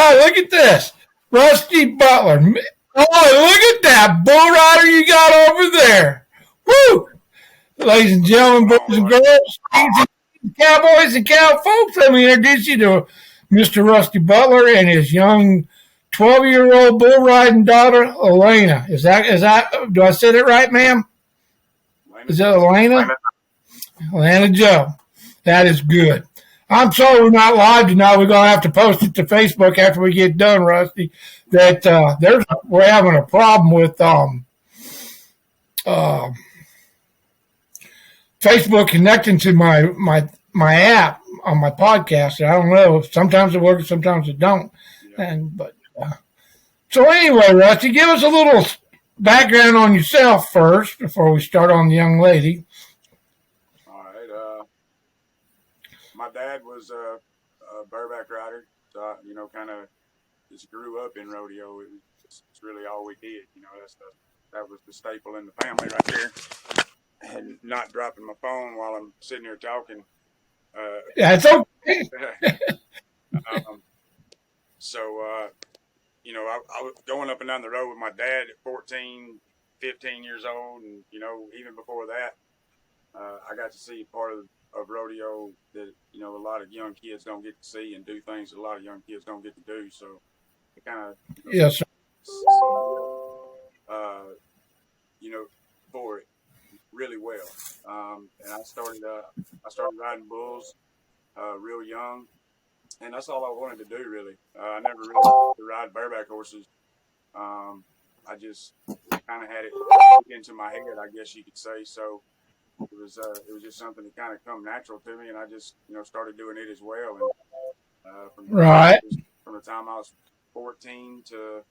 God, look at this. Rusty Butler. Oh, look at that bull rider you got over there. Woo! Ladies and gentlemen, boys and girls, cowboys and cowfolks, let me introduce you to Mr. Rusty Butler and his young 12-year-old bull riding daughter, Elena. Is that, do I say it right, ma'am? Is that Elena? Elena Joe. That is good. I'm sorry we're not live tonight. We're going to have to post it to Facebook after we get done, Rusty. That we're having a problem with Facebook connecting to my app on my podcast. I don't know. Sometimes it works, sometimes it don't. So anyway, Rusty, give us a little background on yourself first before we start on the young lady. All right. My dad was a bareback rider, so kind of just grew up in rodeo. It's really all we did. That was the staple in the family right there. And not dropping my phone while I'm sitting here talking. That's okay. I was going up and down the road with my dad at 14, 15 years old. And, even before that, I got to see part of rodeo that, a lot of young kids don't get to see and do things that a lot of young kids don't get to do. So it kind of, yes, sir. For it really well. And I started riding bulls real young. And that's all I wanted to do, really. I never really wanted to ride bareback horses. I just kind of had it into my head, I guess you could say. So it was just something that kind of come natural to me, and I just started doing it as well. And from the time I was 14 to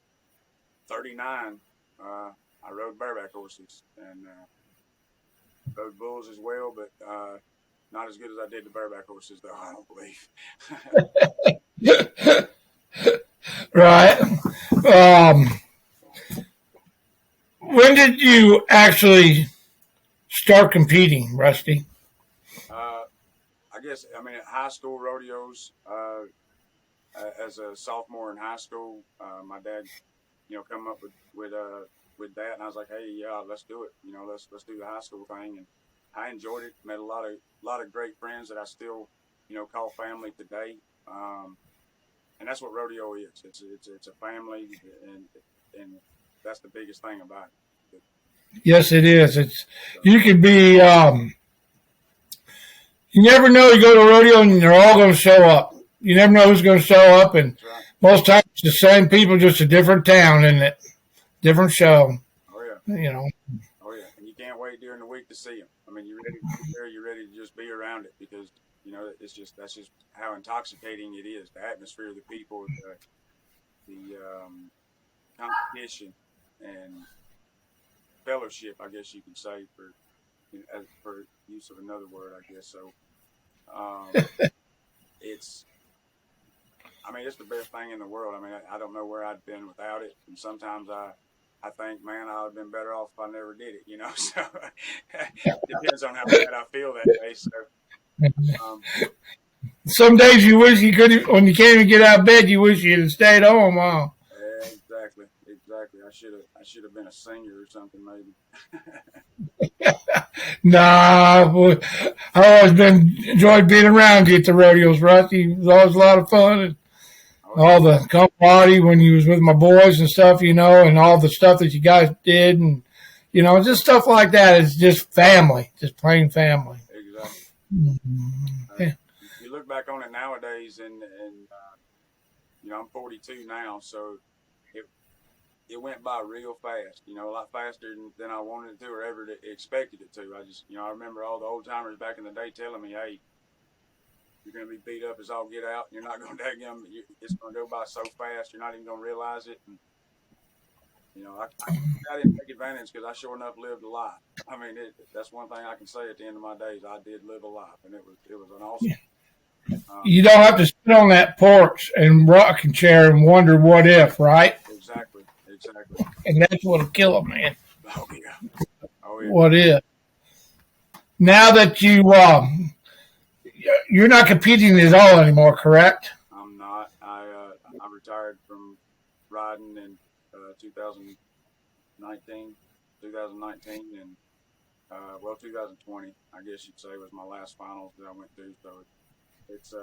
39, I rode bareback horses and rode bulls as well, but not as good as I did the bareback horses, though, I don't believe. Right. When did you actually start competing, Rusty? I guess, at high school rodeos, as a sophomore in high school, my dad, come up with that, and I was like, hey, yeah, let's do it. Let's do the high school thing. And I enjoyed it. Met a lot of great friends that I still, call family today. And that's what rodeo is. It's a family, and that's the biggest thing about it. Yes, it is. You could be. You never know. You go to a rodeo and they're all going to show up. You never know who's going to show up, and right. Most times it's the same people, just a different town, isn't it? Different show. Oh yeah. Oh yeah, and you can't wait during the week to see them. You're ready to be there. You're ready to just be around it because that's just how intoxicating it is. The atmosphere, the people, the competition, and fellowship. I guess you could say for use of another word. I guess so. It's the best thing in the world. I don't know where I'd been without it, and sometimes I think, man, I would have been better off if I never did it, So it depends on how bad I feel that day. So some days you wish you could, when you can't even get out of bed, you wish you'd have stayed home, huh? Exactly. I should have been a singer or something, maybe. Nah, boy, I always enjoyed being around you at the rodeos, Rusty. It was always a lot of fun. And all the camaraderie when you was with my boys and stuff, and all the stuff that you guys did, and just stuff like that. It's just family, just plain family. Exactly. Mm-hmm. You look back on it nowadays, and I'm 42 now, so it went by real fast. A lot faster than I wanted it to or ever expected it to. I remember all the old timers back in the day telling me, hey, you're going to be beat up as all get out. You're not going to it's going to go by so fast. You're not even going to realize it. And, I didn't take advantage because I sure enough lived a life. That's one thing I can say at the end of my days. I did live a life, and it was an awesome. You don't have to sit on that porch and rocking chair and wonder what if, right? Exactly. And that's what'll kill a man. Oh yeah. What if? Now that you're not competing at all anymore, correct? I'm not. I retired from riding in 2019, 2019, and 2020, I guess you'd say, was my last finals that I went to. So it's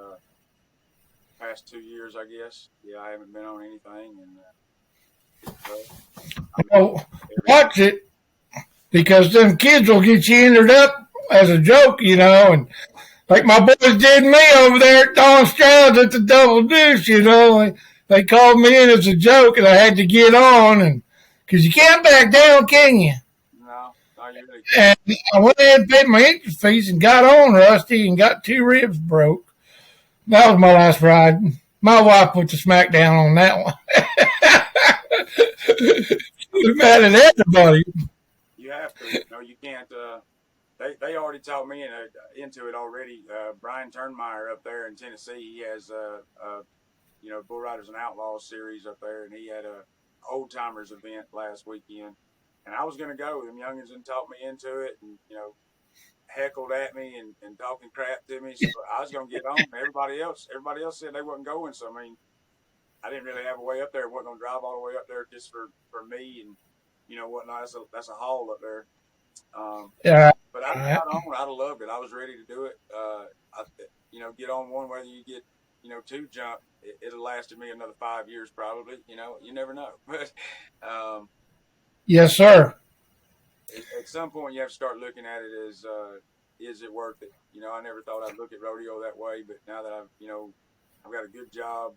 past 2 years, I guess. Yeah, I haven't been on anything, and well, I mean, Oh, watch it because them kids will get you entered up as a joke, and like my boys did me over there at Don Stroud's at the Double Deuce, they called me in as a joke, and I had to get on, and because you can't back down, can you? no, you really And can't. I went ahead and paid my entrance fees and got on Rusty and got 2 ribs broke. That was my last ride. My wife put the smack down on that one. She was mad at everybody. You have to. You can't. They already taught me into it already. Brian Turnmeyer up there in Tennessee, he has Bull Riders and Outlaws series up there, and he had a old timers event last weekend, and I was gonna go. Them youngins and talked me into it, and heckled at me and talking crap to me. So I was gonna get on. Everybody else said they wasn't going. So I mean, I didn't really have a way up there. I wasn't gonna drive all the way up there just for me and whatnot. That's a haul up there. Yeah. But I got on. I'd have loved it. I was ready to do it. Get on one, whether you get two jump. It'll lasted me another 5 years probably. You never know. But Yes, sir. at some point you have to start looking at it as is it worth it? I never thought I'd look at rodeo that way, but now that I've got a good job,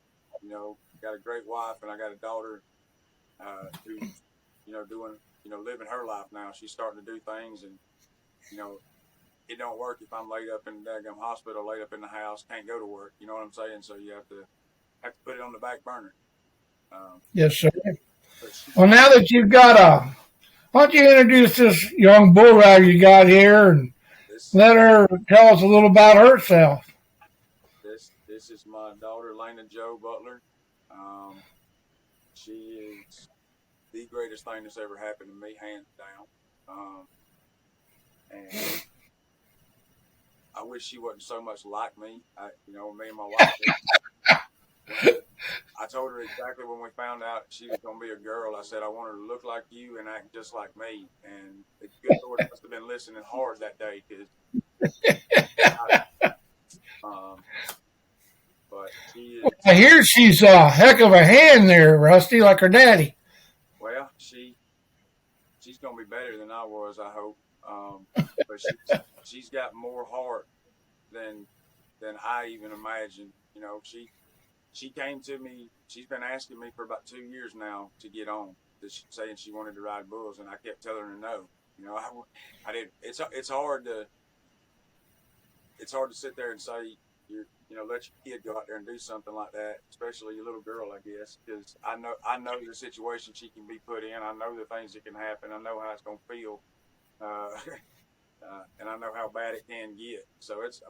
got a great wife, and I got a daughter who's doing living her life now. She's starting to do things, and it don't work if I'm laid up in the daggum hospital, laid up in the house, can't go to work. You know what I'm saying? So you have to put it on the back burner. Yes, sir. Well, now that you've got why don't you introduce this young bull rider you got here and let her tell us a little about herself. This is my daughter, Lena Jo Butler. She is the greatest thing that's ever happened to me, hands down. And I wish she wasn't so much like me. Me and my wife. I told her exactly when we found out she was going to be a girl. I said I want her to look like you and act just like me. And the good Lord must have been listening hard that day, because. But she is. I hear she's a heck of a hand there, Rusty, like her daddy. Well, she's going to be better than I was, I hope. But she's got more heart than I even imagined. She came to me. She's been asking me for about 2 years now to get on, saying she wanted to ride bulls, and I kept telling her no. I did. It's hard to sit there and say let your kid go out there and do something like that, especially your little girl, I guess, because I know the situation she can be put in. I know the things that can happen. I know how it's going to feel, and I know how bad it can get. So that's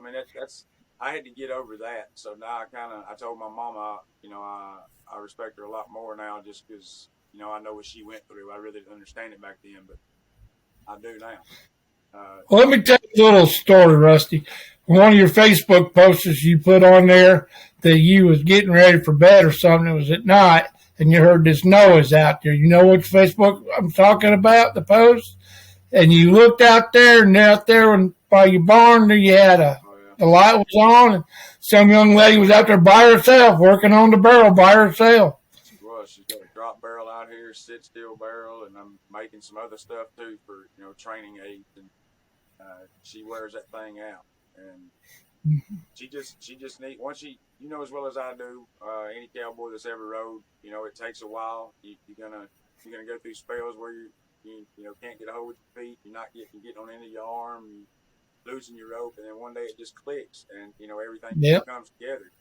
I had to get over that. So now I told my mama, I respect her a lot more now, just because I know what she went through. I really didn't understand it back then, but I do now. Well, let me tell you a little story, Rusty. One of your Facebook posters you put on there that you was getting ready for bed or something. It was at night, and you heard this noise out there. You know which Facebook I'm talking about, the post? And you looked out there, and out there by your barn, there you had the light was on, and some young lady was out there by herself, working on the barrel by herself. She was. She's got a drop barrel out here, sit still barrel, and I'm making some other stuff too for training aids, and she wears that thing out, and she just need once as well as I do, any cowboy that's ever rode, it takes a while. You're gonna go through spells where you can't get a hold with your feet, you're getting on into your arm, you're losing your rope, and then one day it just clicks, and everything comes together.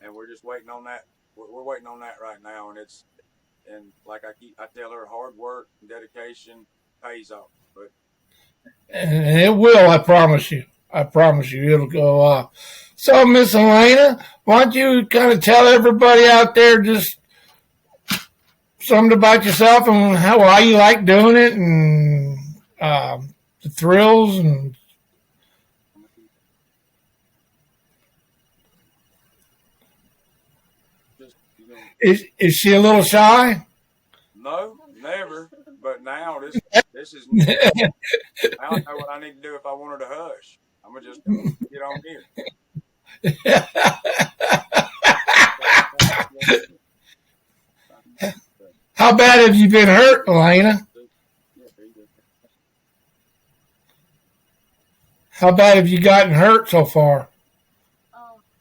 And we're just waiting on that. We're waiting on that right now, and like I tell her, hard work and dedication pays off. But And it will, I promise you. I promise you, it'll go off. So, Miss Elena, why don't you kind of tell everybody out there just something about yourself and why you like doing it, and the thrills and. she's gonna. Is she a little shy? No, never. But now this is new. Now I know what I need to do if I want her to hush. I'm gonna just tell her to get on here. How bad have you been hurt, Elena? How bad have you gotten hurt so far?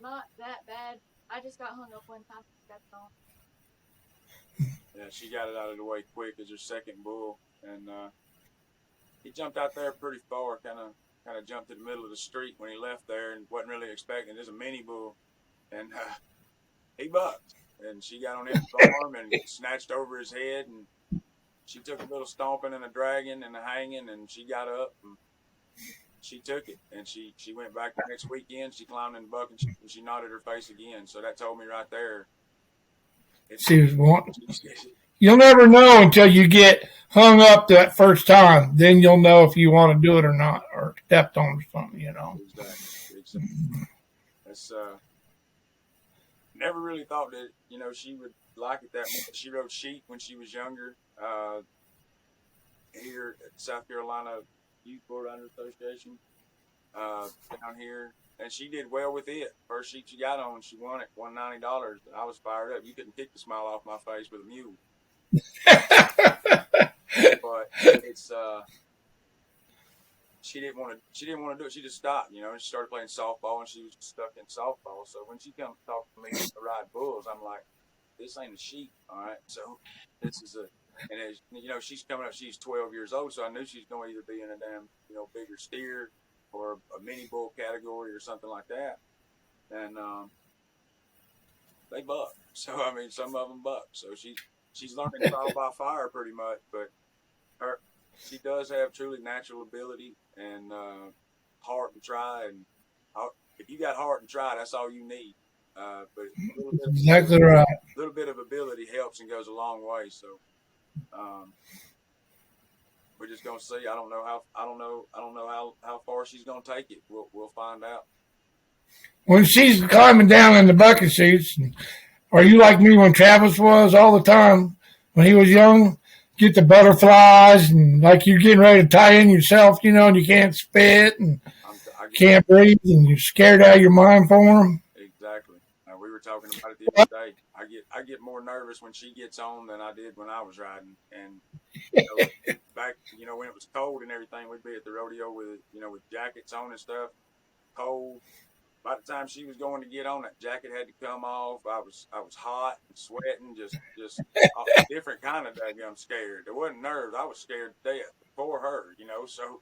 Not that bad. I just got hung up one time. That's all. Yeah, she got it out of the way quick as her second bull, and he jumped out there pretty far. Kind of jumped to the middle of the street when he left there, and wasn't really expecting. There's a mini bull, and he bucked, and she got on his arm and snatched over his head, and she took a little stomping and a dragging and a hanging, and she got up and she took it, and she went back the next weekend. She climbed in the buck and she nodded her face again. So that told me right there. She was wanting. You'll never know until you get hung up that first time. Then you'll know if you want to do it or not, or stepped on or something. Exactly. That's never really thought that she would like it that much. She rode sheep when she was younger. Here at South Carolina Youth Bull Riders Association down here, and she did well with it. First sheep she got on, she won it, won $90. I was fired up. You couldn't kick the smile off my face with a mule. But it's she didn't want to do it. She just stopped, and she started playing softball, and she was stuck in softball. So when she comes to talk to me to ride bulls, I'm like, this ain't a sheep, all right. So this is and as she's coming up, she's 12 years old, so I knew she's going to either be in a damn bigger steer or a mini bull category or something like that. And they buck. So I mean, some of them buck. So she's learning trial by fire pretty much, but she does have truly natural ability and heart and try. And if you got heart and try, that's all you need. But exactly right. A little bit of ability helps and goes a long way. So we're just gonna see. I don't know how far she's gonna take it. We'll find out. When she's climbing down in the bucket seats, are you like me when Travis was all the time when he was young? Get the butterflies and like you're getting ready to tie in yourself, and you can't spit and can't breathe and you're scared out of your mind for him. Exactly. We were talking about it the other day. I get more nervous when she gets on than I did when I was riding. And back when it was cold and everything, we'd be at the rodeo with with jackets on and stuff. Cold. By the time she was going to get on, that jacket had to come off. I was hot and sweating, just a different kind of daggum scared. It wasn't nerves. I was scared to death for her, So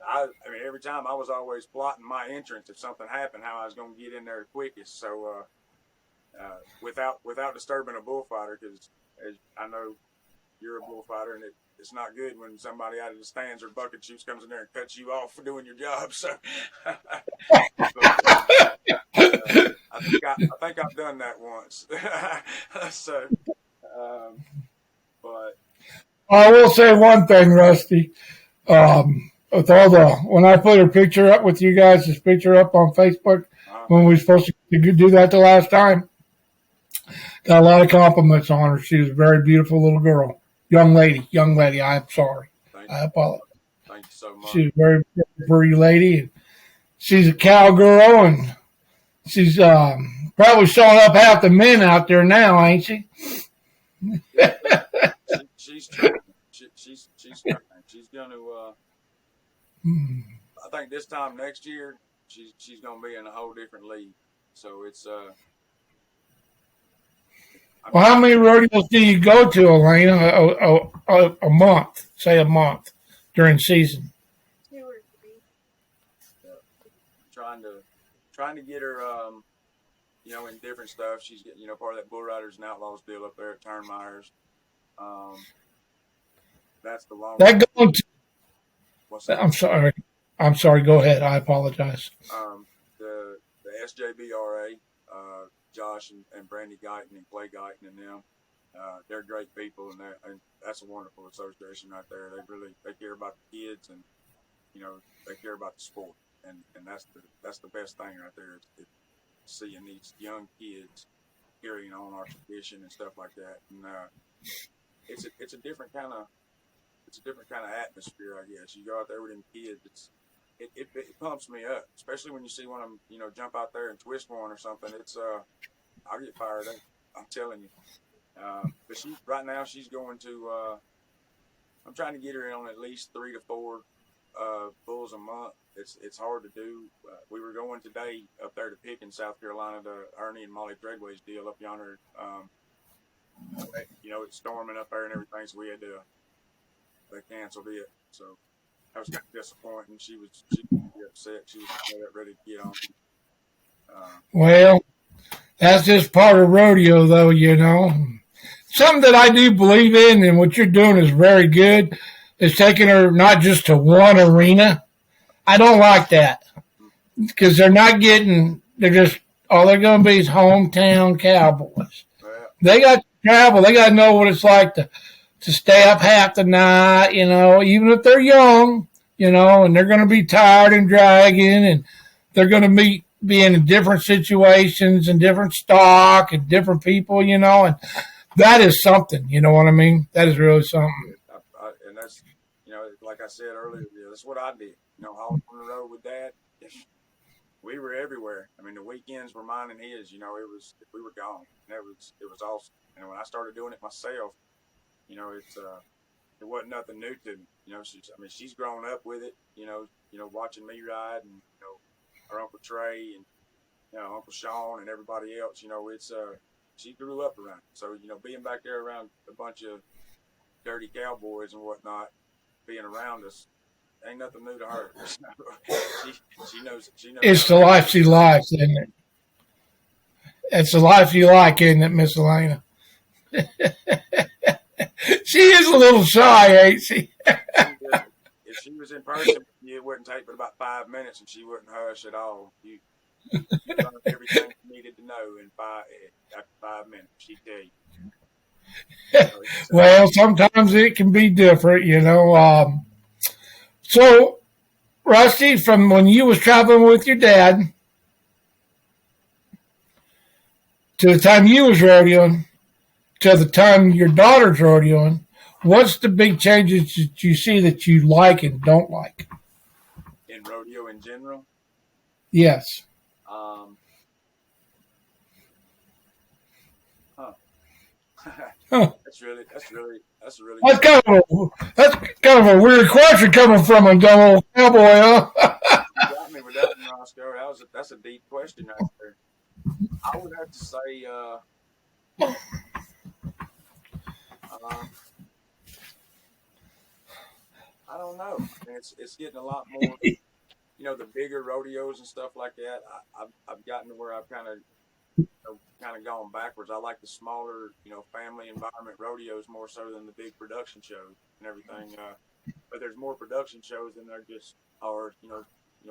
I mean, every time I was always plotting my entrance if something happened, how I was going to get in there quickest. So without disturbing a bullfighter, because as I know you're a bullfighter, and it's not good when somebody out of the stands or bucket shoots comes in there and cuts you off for doing your job. So I think I've done that once. So, but I will say one thing, Rusty. With when I put her picture up with you guys, this picture up on Facebook when we were supposed to do that the last time, got a lot of compliments on her. She was a very beautiful little girl. Young lady. I'm sorry. I apologize. Thank you so much. She's a very pretty lady. She's a cowgirl, and she's probably showing up half the men out there now, ain't she? She's trying. She's trying. She's going to. I think this time next year, she's going to be in a whole different league. So it's well, how many rodeos do you go to, Elena? A month, say a month during season. 2 or 3. Trying to get her, in different stuff. She's getting, part of that Bull Riders and Outlaws deal up there at Turnmeyer's. That's the long. That going to. What's that? I'm sorry. Go ahead. I apologize. The SJBRA. Josh and Brandy Guyton and Clay Guyton and them, they're great people, and that's a wonderful association right there. They care about the kids, and they care about the sport, and that's the best thing right there is seeing these young kids carrying on our tradition and stuff like that. And it's a different kind of atmosphere, I guess. You go out there with them kids, it pumps me up, especially when you see one of them, jump out there and twist one or something. I get fired up. I'm telling you. But she right now she's going to. I'm trying to get her in on at least 3 to 4 bulls a month. It's hard to do. We were going today up there to Pickens, South Carolina, to Ernie and Molly Tregway's deal up yonder. It's storming up there and everything, so they canceled it. So that was kind of disappointing. She was upset. She was ready to get on. Well, that's just part of rodeo, though. Something that I do believe in, and what you're doing is very good, is taking her not just to one arena. I don't like that because they're just, all they're going to be is hometown cowboys. They got to travel. They got to know what it's like to stay up half the night, even if they're young, and they're going to be tired and dragging, and they're going to be in different situations and different stock and different people, and that is something, you know what I mean? That is really something. And that's, like I said earlier, that's what I did. Hauling on the road with Dad, we were everywhere. I mean, the weekends were mine and his. We were gone. And it was awesome. And when I started doing it myself, it wasn't nothing new to me. She's grown up with it. Watching me ride, and her Uncle Trey and Uncle Sean and everybody else. She grew up around it. So being back there around a bunch of dirty cowboys and whatnot, being around us, ain't nothing new to her. she knows. It's the life she likes, isn't it? It's the life you like, isn't it, Miss Elena? She is a little shy, ain't she? If she was in person, it wouldn't take but about 5 minutes, and she wouldn't hush at all. You learned everything you needed to know after 5 minutes. She'd tell you. Well, sometimes it can be different, So, Rusty, from when you was traveling with your dad to the time you was rodeoing to the time your daughter's rodeoing, what's the big changes that you see that you like and don't like? In rodeo in general? Yes. Huh. That's really. That's kind of a weird question coming from a dumb old cowboy, huh? You got me with that one, Roscoe. That's a deep question right there. I would have to say, I don't know. I mean, it's getting a lot more. The bigger rodeos and stuff like that. I've gotten to where I've kind of gone backwards. I like the smaller, family environment rodeos more so than the big production shows and everything. But there's more production shows than there just are,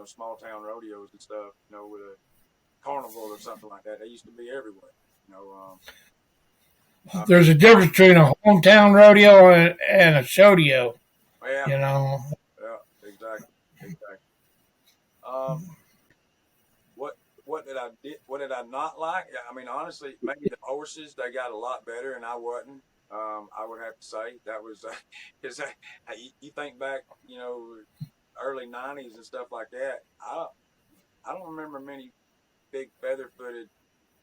small town rodeos and stuff. With a carnival or something like that. They used to be everywhere. There's a difference between a hometown rodeo and a showdeo. Yeah. Yeah, exactly. What did I not like? I mean, honestly, maybe the horses, they got a lot better, and I wasn't. I would have to say that was because you think back, early '90s and stuff like that. I don't remember many big feather-footed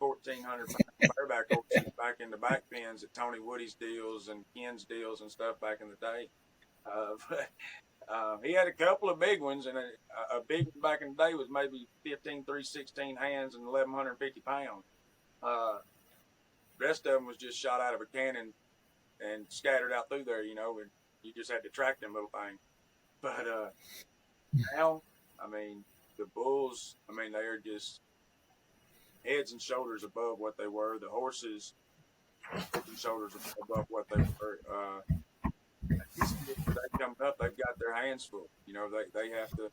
1,400-pound bareback horses back in the back pens at Tony Woody's deals and Ken's deals and stuff back in the day. He had a couple of big ones, and a big one back in the day was maybe 15, 316 hands and 1,150 pounds. Rest of them was just shot out of a cannon and scattered out through there, and you just had to track them little things. But now, I mean, the bulls, I mean, they are just heads and shoulders above what they were. The horses, heads and shoulders above what they were. They come up, they've got their hands full. They have to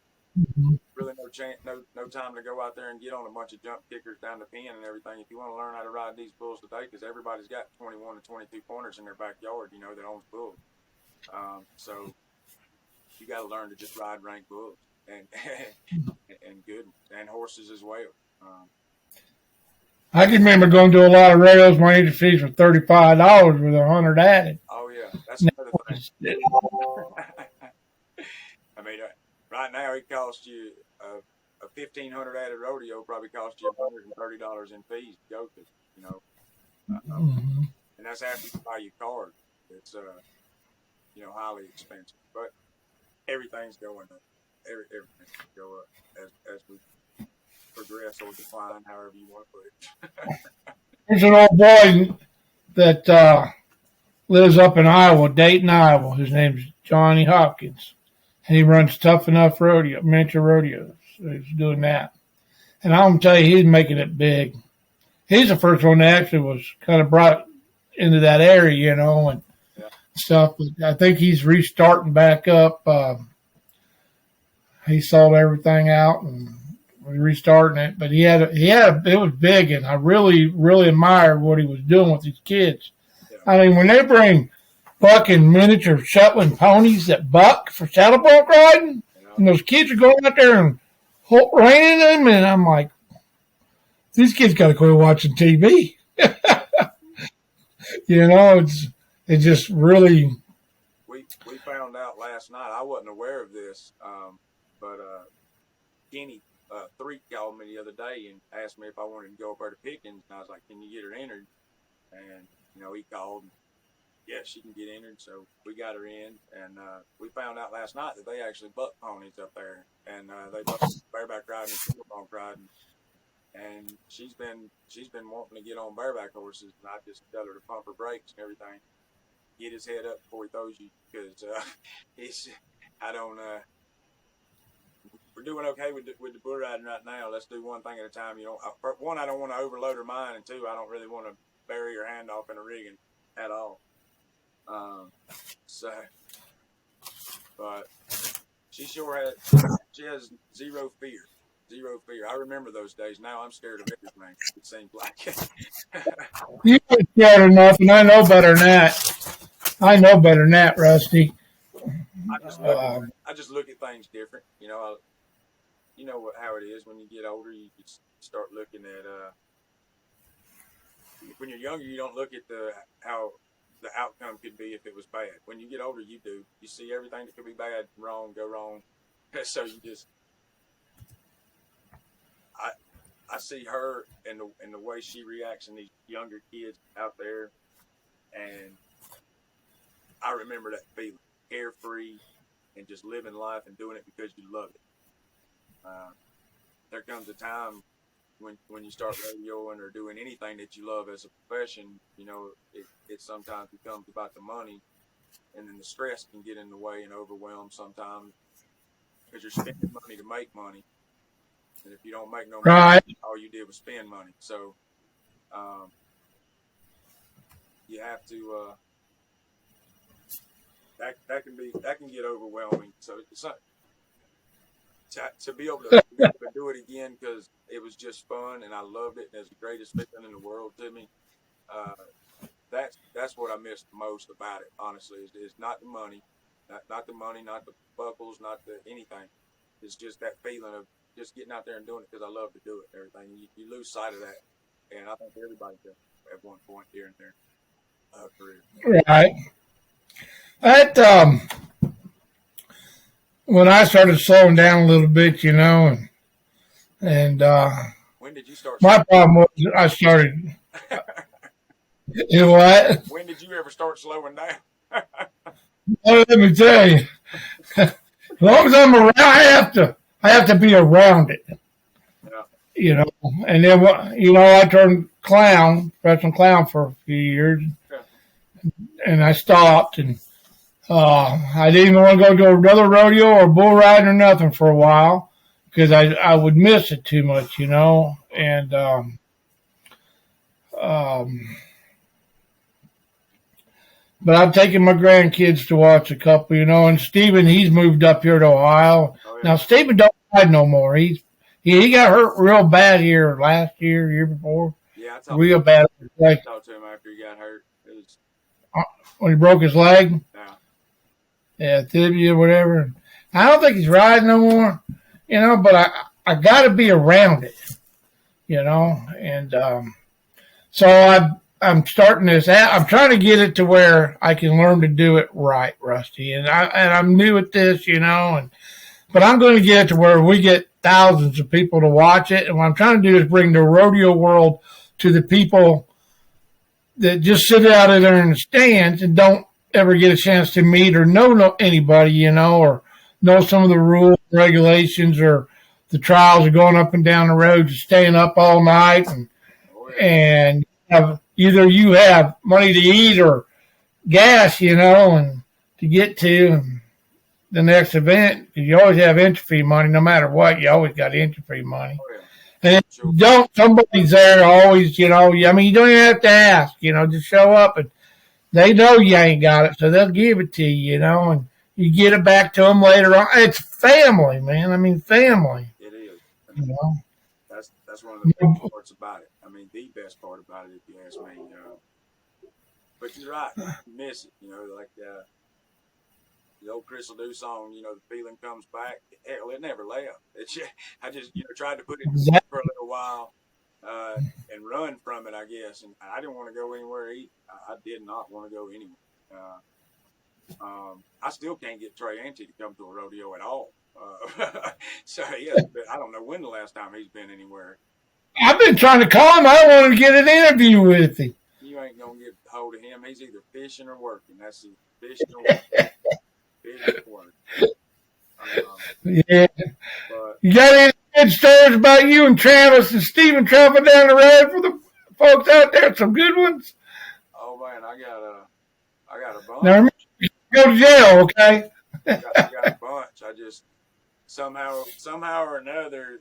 really no time to go out there and get on a bunch of jump kickers down the pen and everything. If you want to learn how to ride these bulls today, because everybody's got 21 to 22 pointers in their backyard, that owns bulls. So you got to learn to just ride rank bulls and good and horses as well. I can remember going to a lot of radios. My entry fees were $35 with 100 added. Oh yeah, that's Now another thing. it's- I mean, right now it costs you a 1,500 added rodeo probably costs you $130 in fees to go to. You know, Mhm. and that's after you buy your card. It's highly expensive, but everything's going up. Everything's going to go up as we progress or decline, however you want to put it. There's an old boy that lives up in Iowa, Dayton, Iowa. His name's Johnny Hopkins. And he runs Tough Enough Rodeo, miniature rodeos. So he's doing that. And I'm going to tell you, he's making it big. He's the first one that actually was kind of brought into that area, and Yeah. stuff. But I think he's restarting back up. He sold everything out and was restarting it. But it was big, and I really, really admired what he was doing with these kids. Yeah. I mean, when they bring bucking miniature shuttling ponies that buck for saddle bronc riding, and those kids are going out there and reining them, and I'm like, these kids got to quit watching TV. It's just really. We found out last night. I wasn't aware of this, but Kenny 3 called me the other day and asked me if I wanted to go up there to Pickens, and I was like, "Can you get her entered?" And he called. And, yeah, she can get entered, so we got her in, and we found out last night that they actually buck ponies up there, and they buck bareback riding and saddle bronc riding. And she's been wanting to get on bareback horses, and I just tell her to pump her brakes and everything. Get his head up before he throws you, because we're doing okay with the bull riding right now. Let's do one thing at a time. One, I don't want to overload her mind, and two, I don't really want to bury her hand off in a rigging at all. But she has zero fear. Zero fear. I remember those days. Now I'm scared of everything. It seems like. You ain't scared enough, and I know better than that. I know better than that, Rusty. I just look at things different. You know how it is when you get older. You just start looking at. When you're younger, you don't look at how the outcome could be if it was bad. When you get older, you do. You see everything that could be bad, wrong, go wrong. So you just. I see her and the way she reacts in these younger kids out there, and I remember that feeling, carefree, and just living life and doing it because you love it. There comes a time when you start radioing or doing anything that you love as a profession, it sometimes becomes about the money, and then the stress can get in the way and overwhelm sometimes because you're spending money to make money. And if you don't make no money, Right. all you did was spend money. So you have to that can get overwhelming. So it's not to be able to do it again because it was just fun and I loved it and it's the greatest feeling in the world to me. That's what I miss the most about it. Honestly, is not the money, not the money, not the buckles, not the anything. It's just that feeling of just getting out there and doing it because I love to do it and everything. You lose sight of that, and I think everybody does at one point here in their career. Right. That when I started slowing down a little bit, and when did you start? My problem was I started. You know what? When did you ever start slowing down? Well, let me tell you. As long as I'm around, I have to be around it. Yeah. And then I turned professional clown for a few years, and I stopped, and I didn't even want to go to another rodeo or bull riding or nothing for a while because I would miss it too much, and but I've taken my grandkids to watch a couple, and Steven, he's moved up here to Ohio. Oh, yeah. Now, Steven don't ride no more. He got hurt real bad here last year before. Yeah, I real bad. Like, talked to him after he got hurt. It was when he broke his leg. Yeah, tibia, whatever. I don't think he's riding no more, but I got to be around it, and So I'm starting this out. I'm trying to get it to where I can learn to do it right, Rusty. And I'm new at this, but I'm going to get it to where we get thousands of people to watch it. And what I'm trying to do is bring the rodeo world to the people that just sit out there in the stands and don't ever get a chance to meet or know anybody, or know some of the rules, regulations, or the trials of going up and down the roads and staying up all night and either you have money to eat or gas, and to get to the next event. You always have entry fee money, no matter what. You always got entry fee money. And if you don't, somebody's there always, you don't even have to ask, just show up and they know you ain't got it, so they'll give it to you, and you get it back to them later on. It's family, man. I mean, family. It is. That's one of the best parts about it. I mean, the best part about it, if you ask me. But you're right. You miss it, like the old Crystal Dew song, the feeling comes back. Hell, it never left. I just, tried to put it for a little while and run from it, I guess. And I didn't want to go anywhere either. I did not want to go anywhere. I still can't get Trey Ante to come to a rodeo at all. So, yeah, but I don't know when the last time he's been anywhere. I've been trying to call him. I want to get an interview with him. You ain't going to get a hold of him. He's either fishing or working. That's it. Fishing or working. Fishing or working. Yeah. You got any good stories about you and Travis and Steven traveling down the road for the folks out there? Some good ones? Oh, man, I got a bunch. Now, remember, go to jail, okay? I got a bunch. I just somehow or another,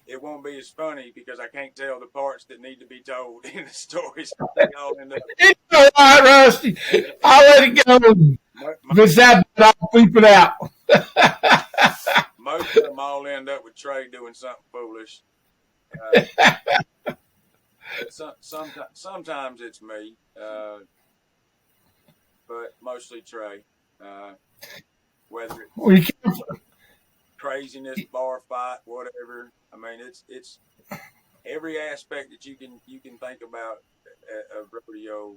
it won't be as funny because I can't tell the parts that need to be told in the stories. They all end up. It's all right, Rusty. I'll let it go. If it's that bad, I'll bleep it out. Most of them all end up with Trey doing something foolish. Sometimes it's me, but mostly Trey. Whether it's craziness, bar fight, whatever. I mean, it's every aspect that you can think about a rodeo.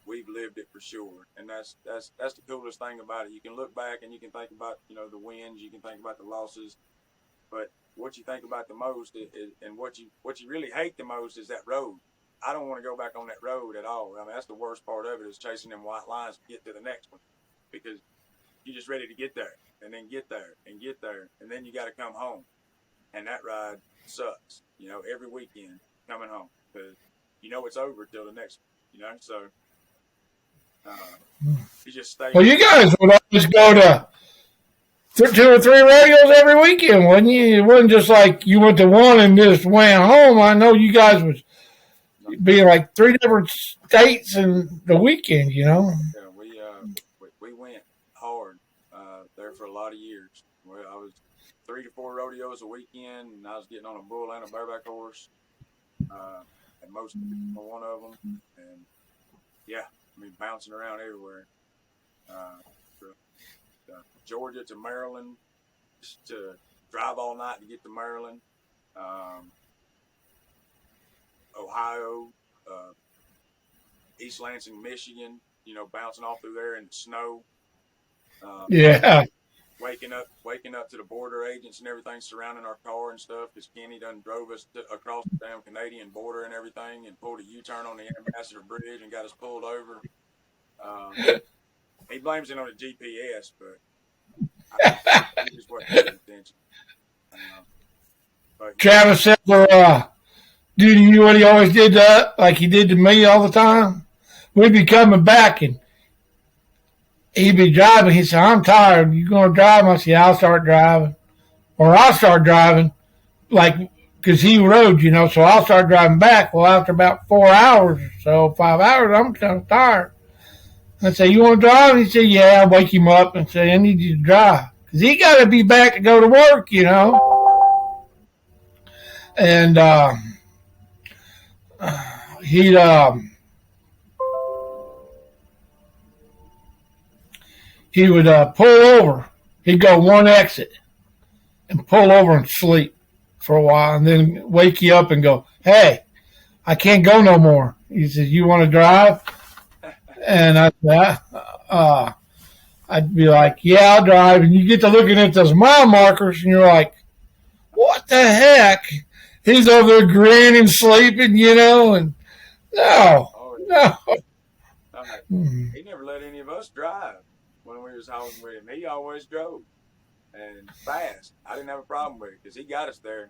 We've lived it for sure, and that's the coolest thing about it. You can look back and you can think about the wins, you can think about the losses, but what you think about the most is, and what you really hate the most is that road. I don't want to go back on that road at all. I mean, that's the worst part of it is chasing them white lines to get to the next one, because you're just ready to get there and then get there and get there, and then you got to come home, and that ride sucks. Every weekend coming home because it's over till the next one. So. You just stay. Well, you guys would always go to 2 or 3 rodeos every weekend, wouldn't you? It wasn't just like you went to one and just went home. I know you guys was being like 3 different states in the weekend, Yeah, we went hard there for a lot of years. Well, I was 3 to 4 rodeos a weekend, and I was getting on a bull and a bareback horse, and most of them were one of them, and yeah. I mean, bouncing around everywhere. From Georgia to Maryland, to drive all night to get to Maryland. Ohio, East Lansing, Michigan. Bouncing off through there in the snow. Yeah. Waking up to the border agents and everything surrounding our car and stuff because Kenny done drove us across the damn Canadian border and everything and pulled a U-turn on the Ambassador Bridge and got us pulled over. He blames it on the GPS, but I just wasn't paying attention. Travis said due to you what he always did like he did to me all the time. We'd be coming back and he'd be driving. He said, "I'm tired. You going to drive?" I said, "I'll start driving." Or I'll start driving, because he rode, so I'll start driving back. Well, after about 4 hours or so, 5 hours, I'm kind of tired. I said, "You want to drive?" And he said, "Yeah." I'll wake him up and say, "I need you to drive." Because he got to be back to go to work, And he'd... he would pull over. He'd go one exit and pull over and sleep for a while and then wake you up and go, "Hey, I can't go no more. He said, you want to drive? And I said, I'd be like, yeah, I'll drive. And you get to looking at those mile markers, and you're like, what the heck? He's over there grinning, sleeping, and no, Oh, no. he never let any of us drive when we was home with him. He always drove and fast. I didn't have a problem with it because he got us there.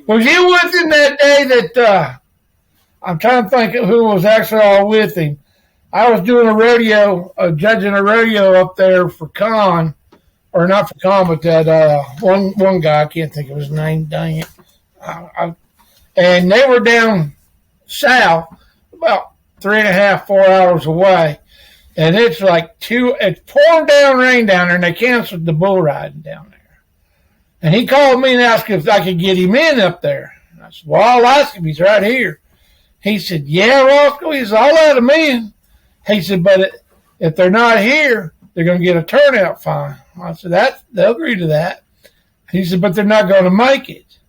Was you with him that day that I'm trying to think of who was actually all with him? I was doing a rodeo, judging a rodeo up there for Con, or not for Con, but that one guy, I can't think of his name, dang it. And they were down south, about 3.5, 4 hours away. And it's it's pouring down rain down there, and they canceled the bull riding down there. And he called me and asked if I could get him in up there. And I said, well, I'll ask him. He's right here. He said, yeah, Roscoe. He said, I'll let him in. He said, but if they're not here, they're going to get a turnout fine. I said, they'll agree to that. He said, but they're not going to make it.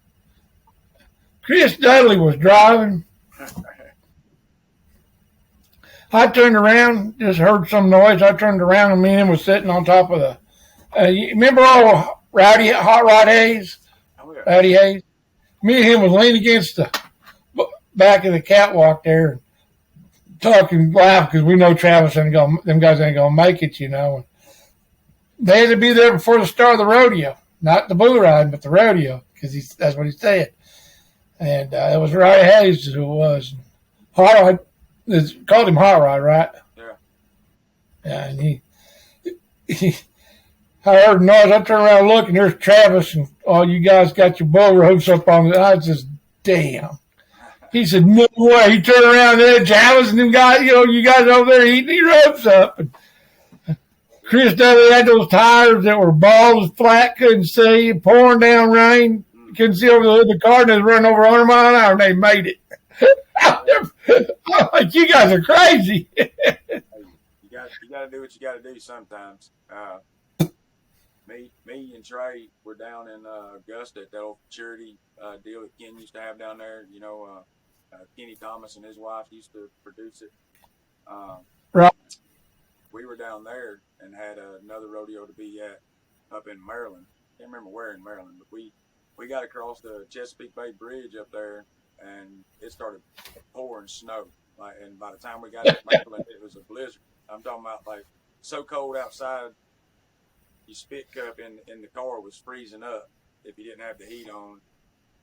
Chris Dudley was driving. I turned around, just heard some noise. I turned around, and me and him was sitting on top of you remember all Hot Rod Hayes? Oh, yeah. Rowdy Hayes? Me and him was leaning against the back of the catwalk there, talking loud because we know Travis them guys ain't going to make it, They had to be there before the start of the rodeo. Not the bull riding, but the rodeo, because that's what he said. And it was Rowdy Hayes who it was. Hot Rod, called him Hot Rod, right? Yeah. Yeah, and I heard noise. I turned around and looked, and there's Travis, and all you guys got your bull ropes up on it. I was just, damn. He said, no way. He turned around there, Travis, and them guys, you guys over there eating your ropes up. And Chris Dudley had those tires that were balls flat, couldn't see, pouring down rain, couldn't see over the hood of the car, and they was running over 100 miles an hour, and they made it. I'm like, you guys are crazy. You got to do what you got to do sometimes. Me and Trey were down in Augusta at that old charity deal that Ken used to have down there. Kenny Thomas and his wife used to produce it. Right. We were down there and had another rodeo to be at up in Maryland. Can't remember where in Maryland, but we got across the Chesapeake Bay Bridge up there, and it started pouring snow. And by the time we got to Maryland, it was a blizzard. I'm talking about so cold outside. Your spit cup in the car was freezing up if you didn't have the heat on.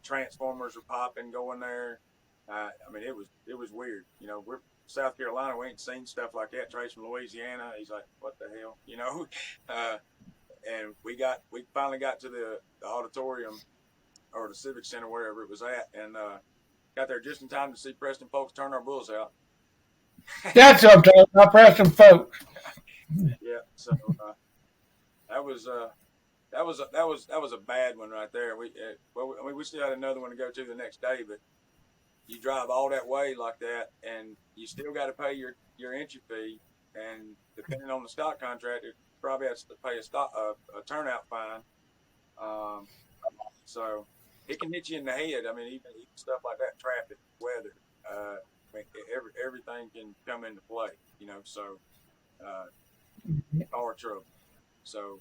Transformers were popping, going there. It was weird. We're South Carolina. We ain't seen stuff like that. Trey's from Louisiana. He's like, what the hell, And we finally got to the auditorium or the Civic Center, wherever it was at, and got there just in time to see Preston folks turn our bulls out. That's what I'm talking about, Preston folks. Yeah. So. That was a bad one right there. We still had another one to go to the next day, but you drive all that way like that, and you still got to pay your entry fee, and depending on the stock contract, it probably has to pay a turnout fine. So it can hit you in the head. Even stuff like that, traffic, weather, everything can come into play. So car trouble. So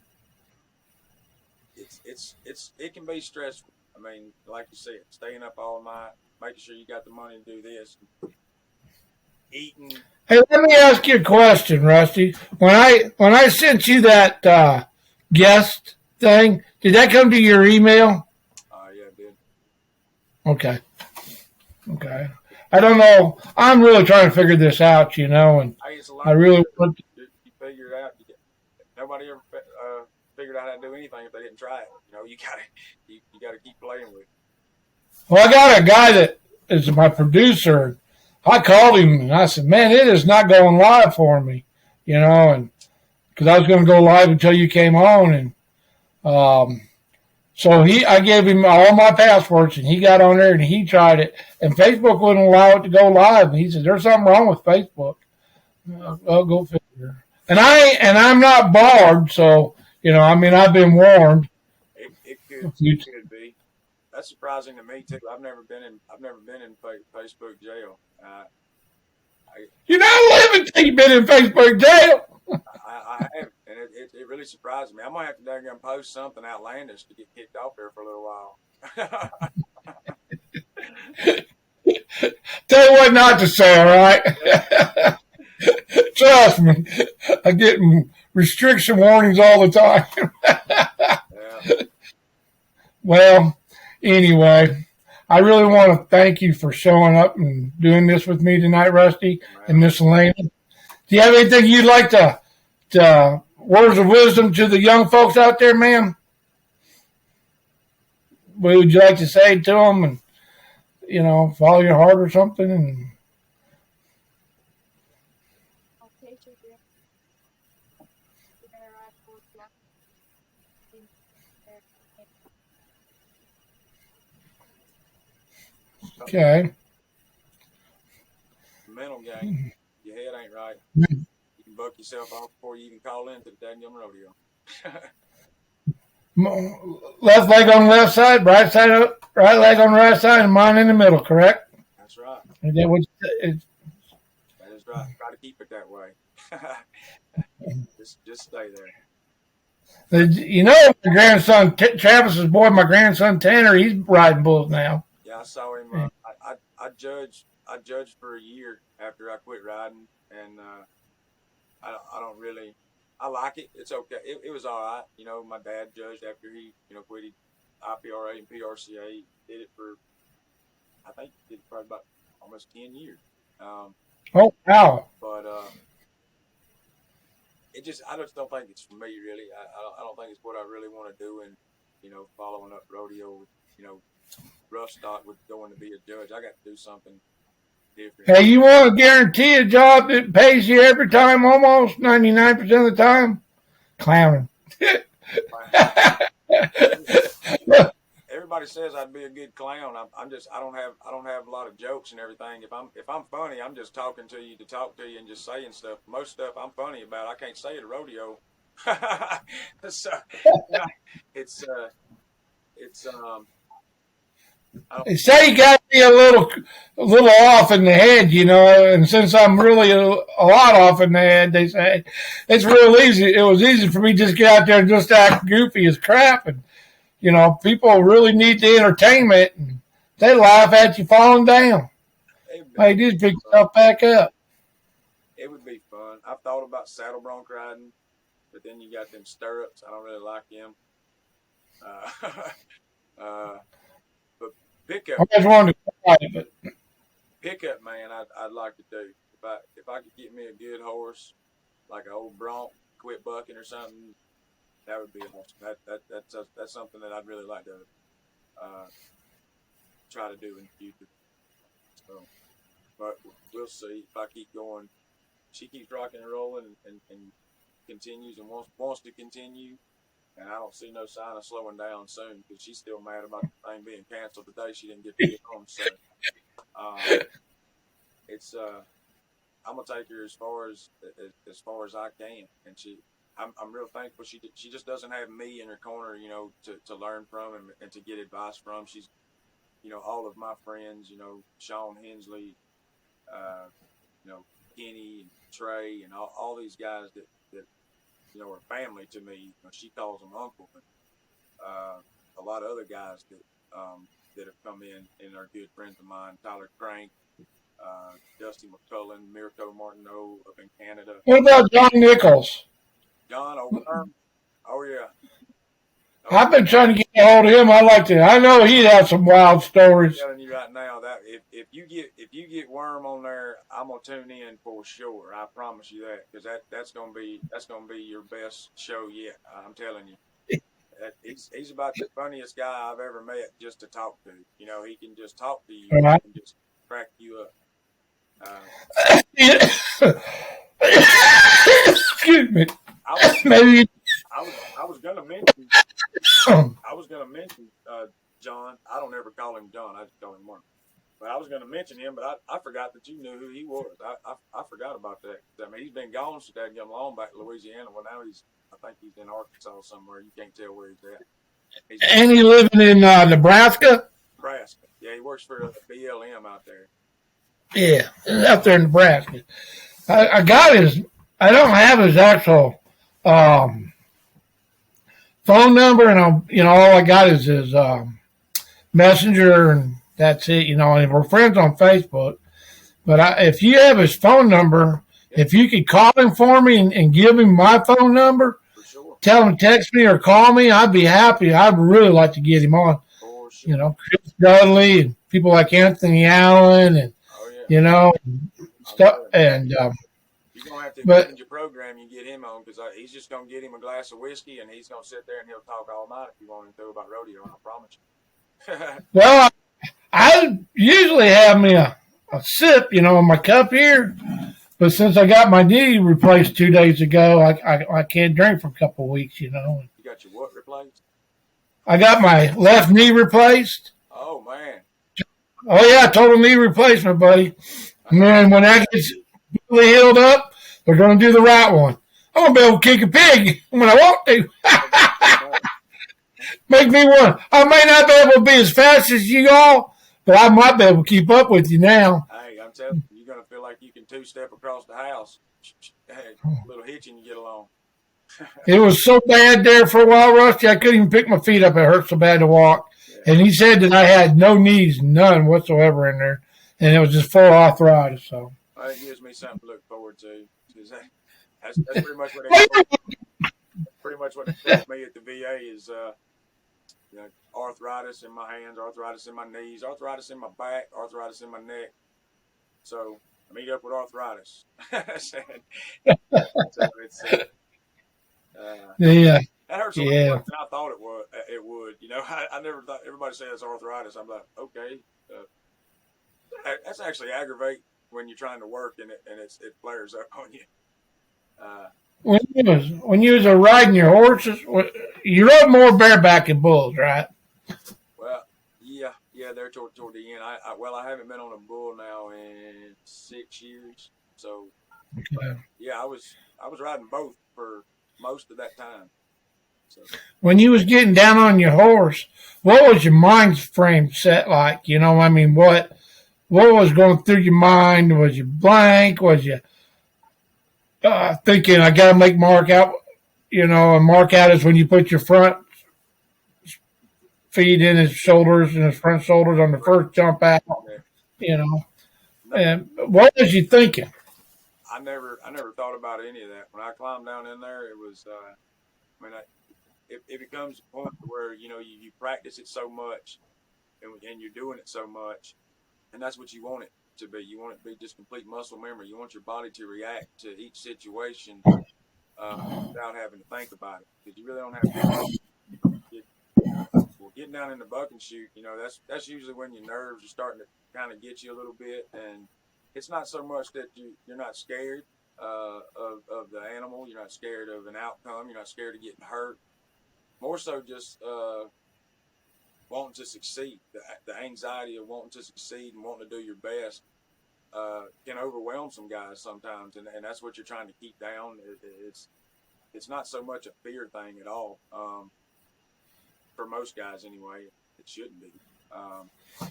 it can be stressful. Like you said, staying up all night, making sure you got the money to do this, eating. Hey, let me ask you a question, Rusty. When I sent you that guest thing, did that come to your email? Yeah, it did. Okay. I don't know. I'm really trying to figure this out, and I really want to. You figure it out. Nobody ever figured out how to do anything if they didn't try it. You gotta keep playing with it. Well, I got a guy that is my producer. I called him and I said, "Man, it is not going live for me," and because I was going to go live until you came on, and so I gave him all my passwords, and he got on there and he tried it, and Facebook wouldn't allow it to go live. And he said, "There's something wrong with Facebook." Well, go figure. And I'm not barred, so I've been warned. It could be. that's surprising to me too. I've never been in Facebook jail. You're not living till you've been in Facebook jail. I haven't, and it really surprised me. I might have to daggone post something outlandish to get kicked off there for a little while. Tell you what not to say, all right? Trust me, I get restriction warnings all the time. Yeah. Well, anyway, I really want to thank you for showing up and doing this with me tonight, Rusty, and Miss Elena. Do you have anything you'd like to words of wisdom to the young folks out there, ma'am? What would you like to say to them? And follow your heart or something. And Okay, so you're gonna ride for yeah. okay. Mental game. Your head ain't right. Mm. You can buck yourself off before you even call into the daggum rodeo. Left leg on the left side, right side up, right leg on the right side, and mine in the middle. Correct? That's right. Is that what That is right. Try to keep it that way. just stay there. my grandson Travis's boy, my grandson Tanner, he's riding bulls now. Yeah, I saw him. I judged for a year after I quit riding, and I don't really. I like it. It's okay. It was all right. My dad judged after he quit IPRA and PRCA. He did it for I think he did it for about almost 10 years. Oh wow! But I just don't think it's for me really. I don't think it's what I really want to do. And following up rodeo, rough stock with going to be a judge. I got to do something different. Hey, you want to guarantee a job that pays you every time, almost 99% of the time? Clowning. Everybody says I'd be a good clown. I don't have a lot of jokes and everything. If I'm funny, I'm just talking to you to talk to you and just saying stuff. Most stuff I'm funny about, I can't say at a rodeo. So it's They say you got to be a little off in the head, and since I'm really a lot off in the head, they say it's real easy. It was easy for me to just get out there and just act goofy as crap, and people really need the entertainment, and they laugh at you falling down. Hey, just pick yourself back up. It would be fun. I've thought about saddle bronc riding, but then you got them stirrups. I don't really like them. But pickup. I just wanted to try it, but Pickup, man, I'd like to do. If I could get me a good horse, like an old bronc, quit bucking or something, that would be awesome. That's something that I'd really like to try to do in the future. So, but we'll see if I keep going. She keeps rocking and rolling and continues and wants to continue. And I don't see no sign of slowing down soon because she's still mad about the thing being canceled today. She didn't get to get home, so it's I'm gonna take her as far as I can, and I'm real thankful. She just doesn't have me in her corner, to learn from and to get advice from. She's, all of my friends, Sean Hensley, Kenny and Trey and all these guys that are family to me. She calls them uncle. And, a lot of other guys that have come in and are good friends of mine. Tyler Crank, Dusty McCullen, Mirko Martineau up in Canada. What about John Nichols? John Overarm? Oh yeah. I've been trying to get a hold of him. I know he'd have some wild stories. I'm telling you right now that if you get Worm on there, I'm gonna tune in for sure. I promise you that, because that's gonna be your best show yet. I'm telling you. He's about the funniest guy I've ever met just to talk to. He can just talk to you Right. and just crack you up. Excuse me. I was gonna mention John. I don't ever call him John. I just call him Mark. But I was gonna mention him, but I forgot that you knew who he was. I forgot about that. I mean, he's been gone so that long back in Louisiana. Well, now I think he's in Arkansas somewhere. You can't tell where he's at. And he living in Nebraska? Nebraska. Yeah, he works for BLM out there. Yeah, out there in Nebraska. I got his. I don't have his actual um, phone number, and all I got is his messenger, and that's it. And we're friends on Facebook. But if you have his phone number, if you could call him for me and give him my phone number, For sure. tell him to text me or call me, I'd be happy. I'd really like to get him on. For sure. Chris Dudley and people like Anthony Allen and stuff. And you're gonna have to change your program and get him on because he's just gonna get him a glass of whiskey and he's gonna sit there and he'll talk all night if you want him to about rodeo. I promise you. Well, I usually have me a sip, in my cup here. But since I got my knee replaced 2 days ago, I can't drink for a couple of weeks, You got your what replaced? I got my left knee replaced. Oh, man. Oh, yeah, total knee replacement, buddy. And then when that gets completely healed up, they're going to do the right one. I'm going to be able to kick a pig when I want to. Make me one. I may not be able to be as fast as you all, but I might be able to keep up with you now. Hey, I'm telling you, you're going to feel like you can two-step across the house. Hey, a little hitch and you get along. It was so bad there for a while, Rusty, I couldn't even pick my feet up. It hurt so bad to walk. Yeah. And he said that I had no knees, none whatsoever in there. And it was just full arthritis. So it gives me something to look forward to. That's pretty much what they told me at the VA is arthritis in my hands, arthritis in my knees, arthritis in my back, arthritis in my neck. So I meet up with arthritis. So it's yeah. That hurts a lot more than I thought it would. I never thought everybody says arthritis. I'm like, okay, that's actually aggravate when you're trying to work and it flares up on you. When you was riding your horses, you rode more bareback and bulls, right? Well, yeah, they're toward the end. I haven't been on a bull now in 6 years, so okay. Yeah, I was riding both for most of that time. So. When you was getting down on your horse, what was your mind frame set like? What was going through your mind? Was you blank? Was you thinking, I got to make mark out? And mark out is when you put your front feet in his shoulders and his front shoulders on the first jump out. And what was you thinking? I never thought about any of that. When I climbed down in there, it was, it becomes a point where, you practice it so much and you're doing it so much, and that's what you want it to be. You want it to be just complete muscle memory. You want your body to react to each situation without having to think about it, because you really don't have to. Getting down in the buck and shoot, that's usually when your nerves are starting to kind of get you a little bit, and it's not so much that you're not scared of the animal, you're not scared of an outcome, you're not scared of getting hurt. More so just wanting to succeed. The anxiety of wanting to succeed and wanting to do your best can overwhelm some guys sometimes, and that's what you're trying to keep down. It's not so much a fear thing at all. For most guys, anyway, it shouldn't be.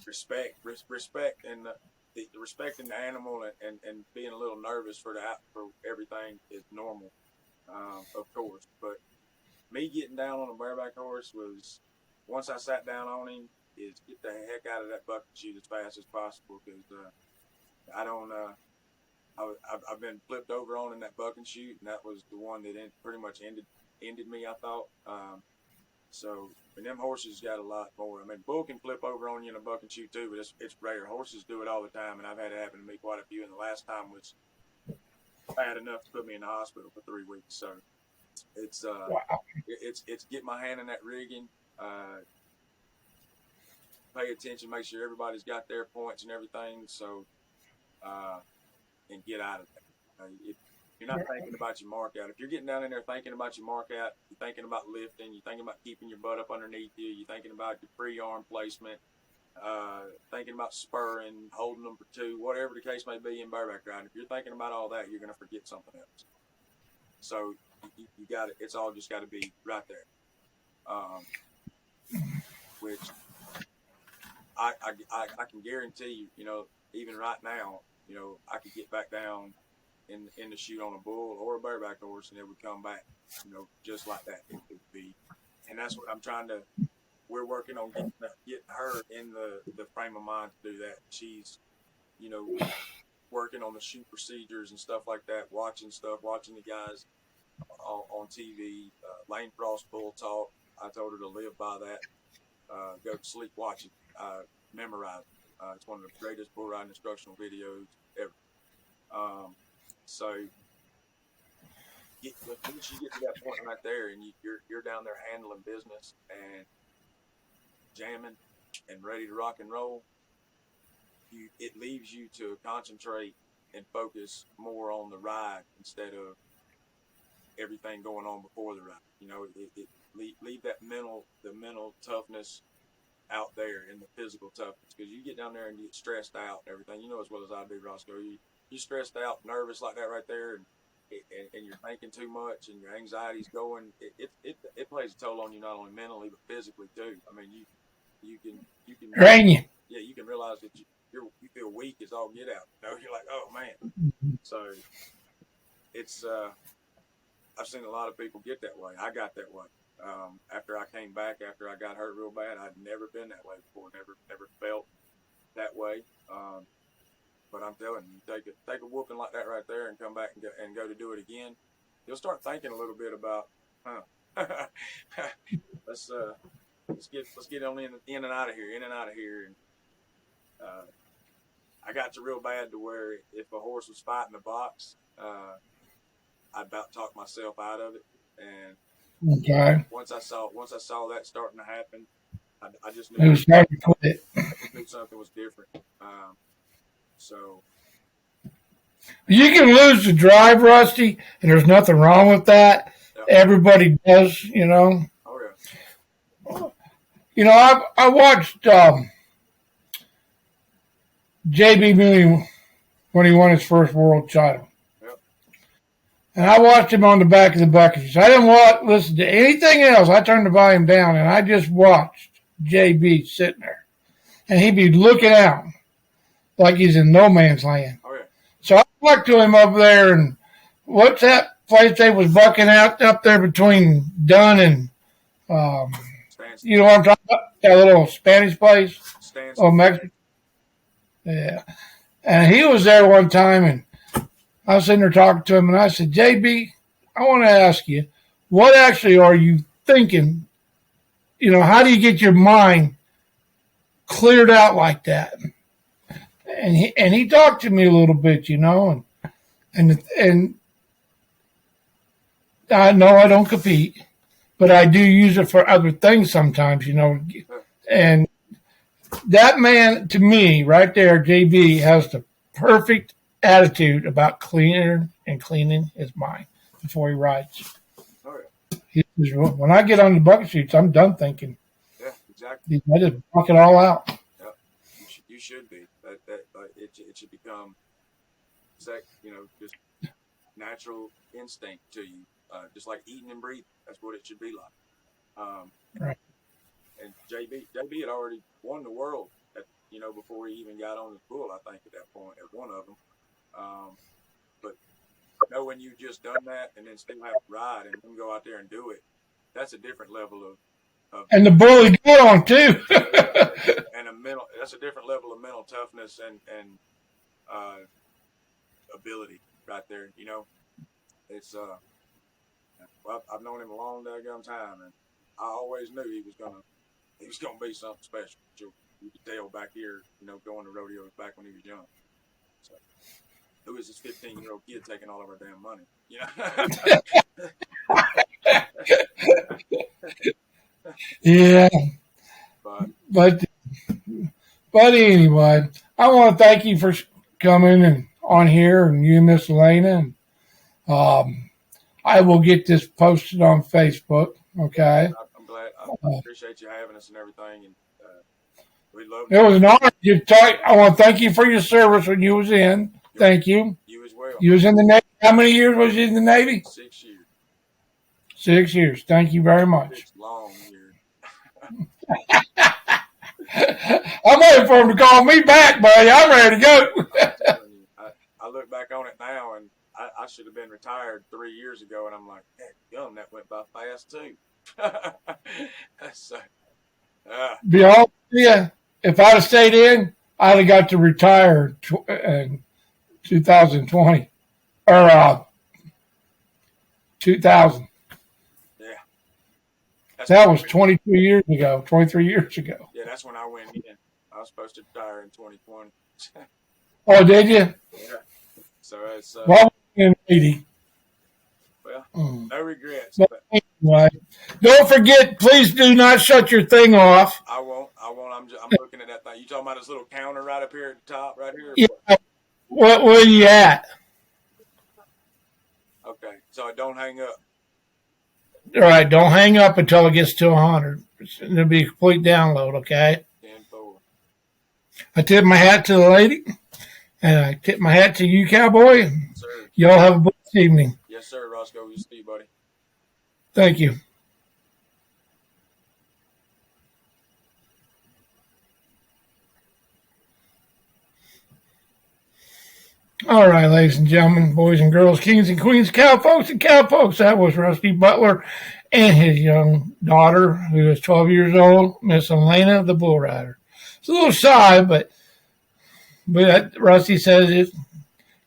Respect, and the respecting the animal and being a little nervous for everything is normal, of course. But me getting down on a bareback horse was, once I sat down on him, is get the heck out of that buck and shoot as fast as possible, because I've been flipped over on in that buck and shoot, and that was the one that pretty much ended me, I thought. So, and them horses got a lot more. Bull can flip over on you in a buck and shoot too, but it's rare. Horses do it all the time, and I've had it happen to me quite a few. And the last time was bad enough to put me in the hospital for 3 weeks. So, it's wow. It's get my hand in that rigging, pay attention, make sure everybody's got their points and everything. So, and get out of that. You're not thinking about your mark out. If you're getting down in there thinking about your mark out, you're thinking about lifting, you're thinking about keeping your butt up underneath you, you're thinking about your pre-arm placement, thinking about spurring, holding them for two, whatever the case may be in bareback riding. If you're thinking about all that, you're going to forget something else. So you got it. It's all just got to be right there. which I can guarantee you, even right now, I could get back down in the chute on a bull or a bareback horse, and it would come back, just like that. It would be, and that's what I'm trying to. We're working on getting her in the frame of mind to do that. She's, working on the chute procedures and stuff like that, watching the guys on TV. Lane Frost Bull Talk. I told her to live by that. Go to sleep watching. Memorize it. It's one of the greatest bull riding instructional videos ever. So once you get to that point right there, and you're down there handling business and jamming and ready to rock and roll, it leaves you to concentrate and focus more on the ride instead of everything going on before the ride. Leave that the mental toughness out there and the physical toughness, because you get down there and get stressed out and everything. You know as well as I do, Roscoe. You stressed out, nervous like that right there, and you're thinking too much, and your anxiety's going. It plays a toll on you, not only mentally but physically too. I mean, you can Drain you. Yeah, you can realize that you feel weak as all get out. You're like, oh man. So it's I've seen a lot of people get that way. I got that way. After I came back, after I got hurt real bad, I'd never been that way before. Never felt that way. But I'm telling you, take a whooping like that right there, and come back and go to do it again. You'll start thinking a little bit about, let's get on in and out of here, And I got to real bad to where if a horse was fighting the box, I'd about talk myself out of it. And okay, once I saw that starting to happen, I just it was time to quit. I just knew something was different. So You can lose the drive, Rusty, and there's nothing wrong with that. yeah. Everybody does, Oh yeah. I watched JB Mooney when he won his first world title. Yep. And I watched him on the back of the bucket. I didn't listen to anything else. I turned the volume down, and I just watched JB sitting there. And he'd be looking out like he's in no man's land. Oh yeah. So I walked to him up there, and what's that place they was bucking out up there between Dunn and, you know what I'm talking about? That little Spanish place? Oh, Mexico. Yeah. And he was there one time, and I was sitting there talking to him, and I said, JB, I want to ask you, what actually are you thinking? How do you get your mind cleared out like that? And he talked to me a little bit, and I know I don't compete, but I do use it for other things sometimes, And that man, to me, right there, JB, has the perfect attitude about cleaning his mind before he rides. Oh yeah. When I get on the bucket chutes, I'm done thinking. Yeah, exactly. I just block it all out. Yeah, you should be. It should become, just natural instinct to you, just like eating and breathing. That's what it should be like. Right. And JB had already won the world, before he even got on his bull. I think at that point, at one of them. But knowing you just done that and then still have to ride and then go out there and do it, that's a different level of and the bull he got on too. And that's a different level of mental toughness and ability right there. It's well, I've known him a long daggone time, and I always knew he was gonna be something special. You could tell back here, going to rodeos back when he was young. So, who is this 15-year-old kid taking all of our damn money? Yeah. But anyway, I want to thank you for coming and on here, and you, Miss Elena. And I will get this posted on Facebook. Okay. I'm glad. I appreciate you having us and everything, and we love it. It was an honor to talk. I want to thank you for your service when you was in. Thank you. You as well. You was in the Navy. How many years was you in the Navy? 6 years. 6 years. Thank you very much. 6 long years. I'm waiting for him to call me back, buddy. I'm ready to go. I look back on it now, and I should have been retired 3 years ago, and I'm like, heck, gum, that went by fast too. So, Be all yeah. If I'd have stayed in, I'd have got to retire in 2020 or 2000. yeah, That was 22 years ago, 23 years ago. Yeah, that's when I went in. I was supposed to retire in 2020. Oh, did you? Yeah. So it's Well, in 80. well, no regrets. But But anyway, don't forget, please do not shut your thing off. I won't. I'm looking at that thing. You talking about this little counter right up here at the top, right here? Yeah. Where are you at? Okay, so I don't hang up. All right, don't hang up until it gets to 100. It'll be a complete download, okay? 10-4. I tip my hat to the lady, and I tip my hat to you, cowboy. Sir. Y'all have a blessed evening. Yes, sir, Roscoe. You see, buddy. Thank you. All right, ladies and gentlemen, boys and girls, kings and queens, cowpokes and cowpokes. That was Rusty Butler and his young daughter, who is 12 years old, Miss Elena, the bull rider. It's a little shy, but Rusty says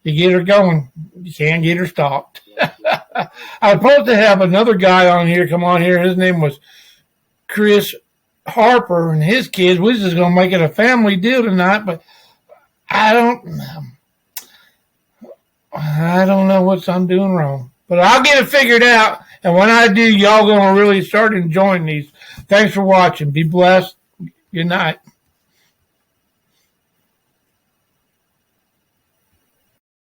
you get her going, you can't get her stopped. I was supposed to have another guy on here come on here. His name was Chris Harper and his kids. We're just going to make it a family deal tonight, but I don't know what I'm doing wrong. But I'll get it figured out, and when I do, y'all going to really start enjoying these. Thanks for watching. Be blessed. Good night.